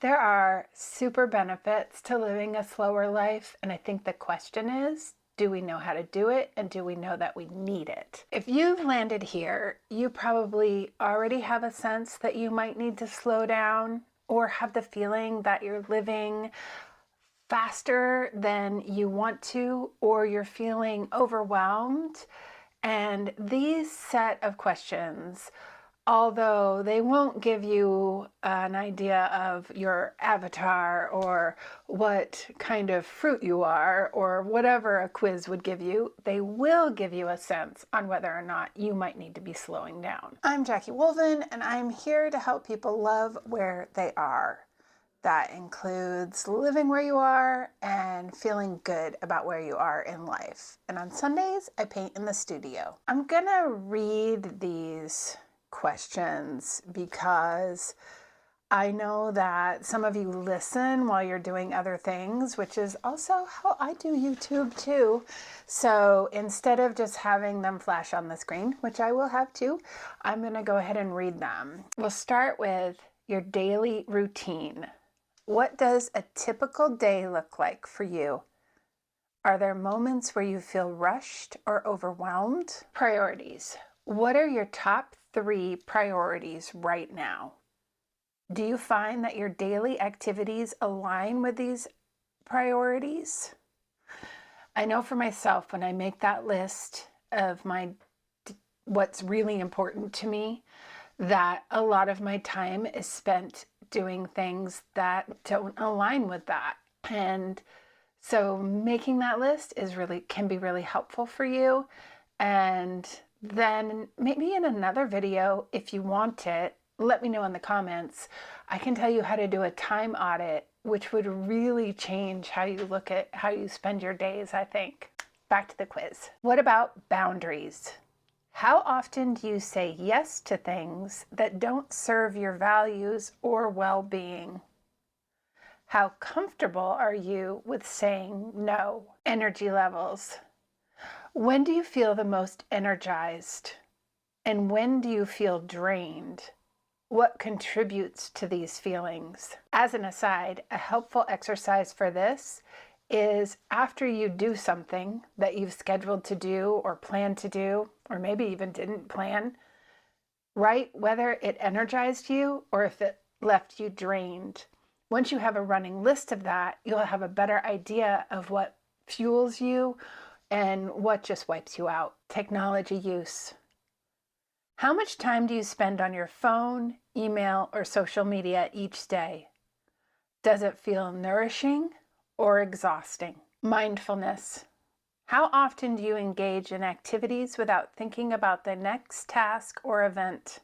There are super benefits to living a slower life, and I think the question is, do we know how to do it, and do we know that we need it? If you've landed here, you probably already have a sense that you might need to slow down or have the feeling that you're living faster than you want to, or you're feeling overwhelmed. And these set of questions, although they won't give you an idea of your avatar or what kind of fruit you are or whatever a quiz would give you, they will give you a sense on whether or not you might need to be slowing down. I'm Jackie Wolven, and I'm here to help people love where they are. That includes living where you are and feeling good about where you are in life. And on Sundays, I paint in the studio. I'm gonna read these questions because I know that some of you listen while you're doing other things, which is also how I do YouTube too. So instead of just having them flash on the screen, which I will have too, I'm gonna go ahead and read them. We'll start with your daily routine. What does a typical day look like for you? Are there moments where you feel rushed or overwhelmed? Priorities. What are your top 3 priorities right now? Do you find that your daily activities align with these priorities? I know for myself, when I make that list of what's really important to me, that a lot of my time is spent doing things that don't align with that. And so making that list can be really helpful for you. And then maybe in another video, if you want it, let me know in the comments. I can tell you how to do a time audit, which would really change how you look at how you spend your days, I think. Back to the quiz. What about boundaries? How often do you say yes to things that don't serve your values or well-being? How comfortable are you with saying no? Energy levels. When do you feel the most energized? And when do you feel drained? What contributes to these feelings? As an aside, a helpful exercise for this is after you do something that you've scheduled to do or planned to do, or maybe even didn't plan, write whether it energized you or if it left you drained. Once you have a running list of that, you'll have a better idea of what fuels you and what just wipes you out. Technology use. How much time do you spend on your phone, email, or social media each day? Does it feel nourishing or exhausting? Mindfulness. How often do you engage in activities without thinking about the next task or event?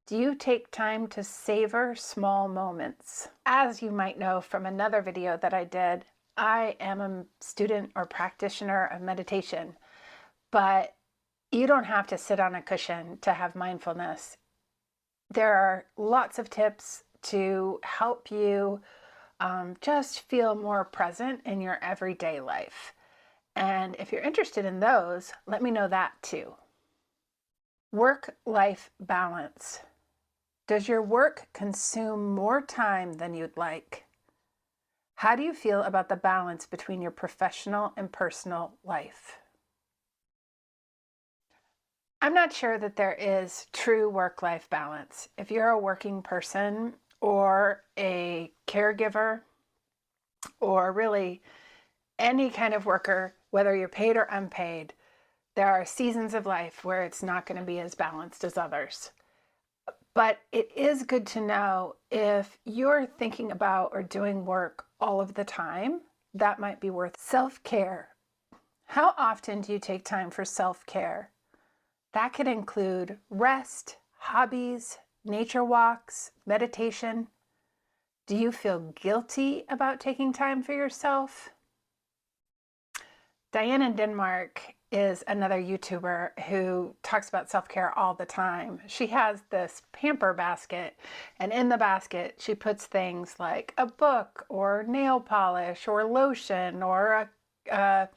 Do you take time to savor small moments? As you might know from another video that I did, I am a student or practitioner of meditation, but you don't have to sit on a cushion to have mindfulness. There are lots of tips to help you just feel more present in your everyday life. And if you're interested in those, let me know that too. Work-life balance. Does your work consume more time than you'd like? How do you feel about the balance between your professional and personal life? I'm not sure that there is true work-life balance. If you're a working person or a caregiver or really any kind of worker, whether you're paid or unpaid, there are seasons of life where it's not going to be as balanced as others. But it is good to know if you're thinking about or doing work all of the time, that might be worth self-care. How often do you take time for self-care? That could include rest, hobbies, nature walks, meditation. Do you feel guilty about taking time for yourself? Diane in Denmark is another YouTuber who talks about self-care all the time. She has this pamper basket, and in the basket she puts things like a book or nail polish or lotion or a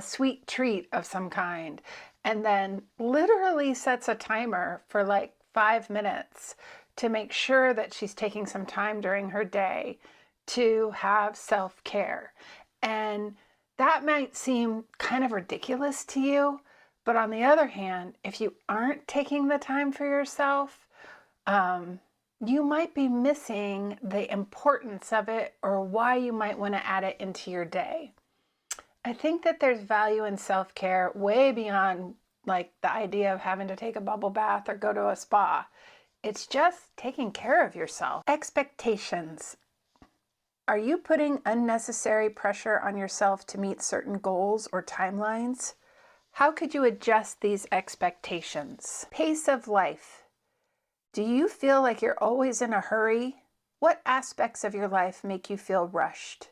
sweet treat of some kind, and then literally sets a timer for like 5 minutes to make sure that she's taking some time during her day to have self-care. And that might seem kind of ridiculous to you, but on the other hand, if you aren't taking the time for yourself, you might be missing the importance of it or why you might want to add it into your day. I think that there's value in self-care way beyond like the idea of having to take a bubble bath or go to a spa. It's just taking care of yourself. Expectations. Are you putting unnecessary pressure on yourself to meet certain goals or timelines? How could you adjust these expectations? Pace of life. Do you feel like you're always in a hurry? What aspects of your life make you feel rushed?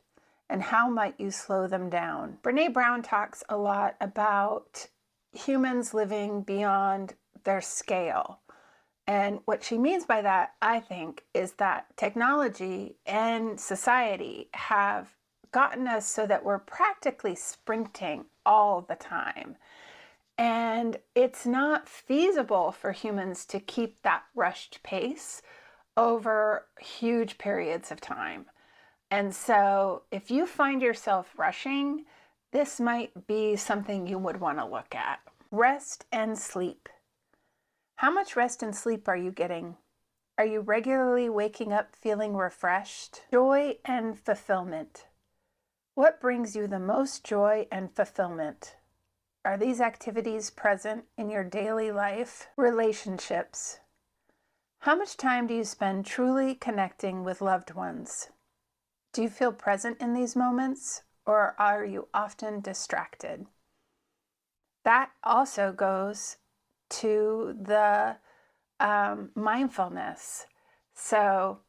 And how might you slow them down? Brené Brown talks a lot about humans living beyond their scale. And what she means by that, I think, is that technology and society have gotten us so that we're practically sprinting all the time. And it's not feasible for humans to keep that rushed pace over huge periods of time. And so if you find yourself rushing, this might be something you would want to look at. Rest and sleep. How much rest and sleep are you getting? Are you regularly waking up feeling refreshed? Joy and fulfillment. What brings you the most joy and fulfillment? Are these activities present in your daily life? Relationships. How much time do you spend truly connecting with loved ones? Do you feel present in these moments, or are you often distracted? That also goes to the mindfulness. So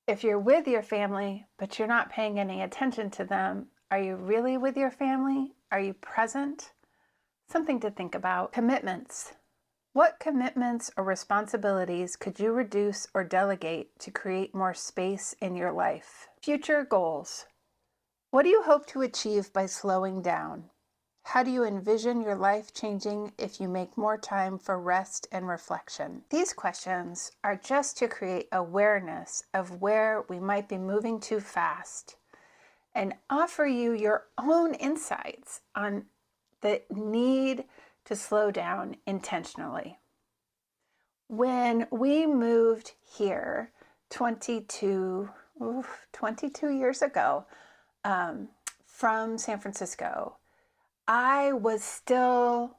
if you're with your family, but you're not paying any attention to them, are you really with your family? Are you present? Something to think about. Commitments. What commitments or responsibilities could you reduce or delegate to create more space in your life? Future goals. What do you hope to achieve by slowing down? How do you envision your life changing if you make more time for rest and reflection? These questions are just to create awareness of where we might be moving too fast and offer you your own insights on the need to slow down intentionally. When we moved here 22 years ago from San Francisco, I was still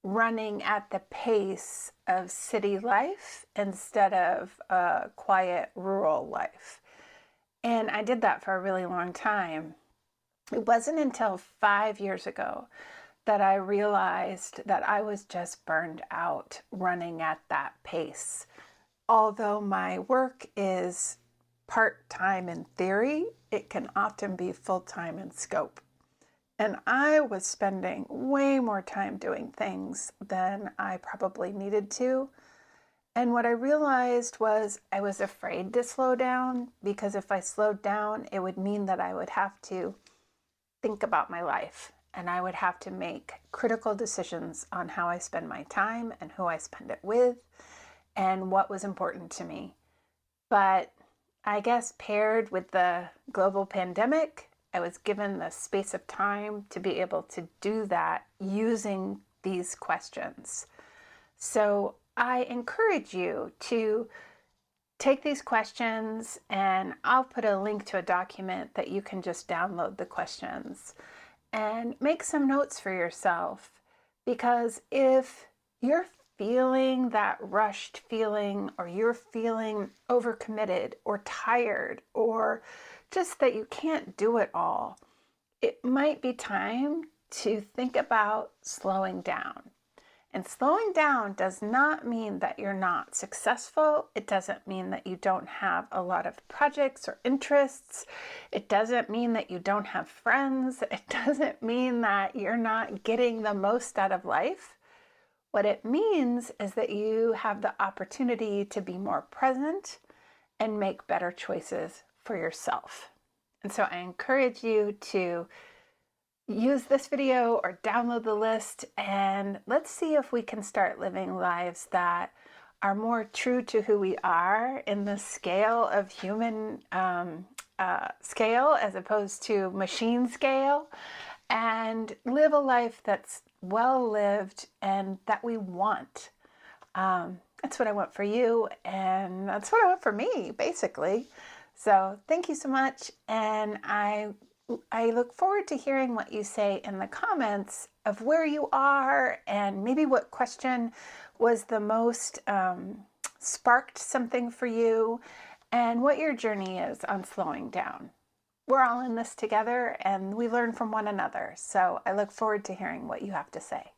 running at the pace of city life instead of a quiet rural life. And I did that for a really long time. It wasn't until 5 years ago that I realized that I was just burned out running at that pace. Although my work is part-time in theory, it can often be full-time in scope. And I was spending way more time doing things than I probably needed to. And what I realized was I was afraid to slow down, because if I slowed down, it would mean that I would have to think about my life, and I would have to make critical decisions on how I spend my time and who I spend it with and what was important to me. But I guess paired with the global pandemic, I was given the space of time to be able to do that using these questions. So I encourage you to take these questions, and I'll put a link to a document that you can just download the questions and make some notes for yourself. Because if you're feeling that rushed feeling, or you're feeling overcommitted or tired, or just that you can't do it all, it might be time to think about slowing down. And slowing down does not mean that you're not successful. It doesn't mean that you don't have a lot of projects or interests. It doesn't mean that you don't have friends. It doesn't mean that you're not getting the most out of life. What it means is that you have the opportunity to be more present and make better choices for yourself. And so I encourage you to use this video or download the list, and let's see if we can start living lives that are more true to who we are in the scale of human scale as opposed to machine scale, and live a life that's well lived and that we want. That's what I want for you, and that's what I want for me, basically. So thank you so much, and I look forward to hearing what you say in the comments of where you are, and maybe what question was the most sparked something for you, and what your journey is on slowing down. We're all in this together, and we learn from one another. So I look forward to hearing what you have to say.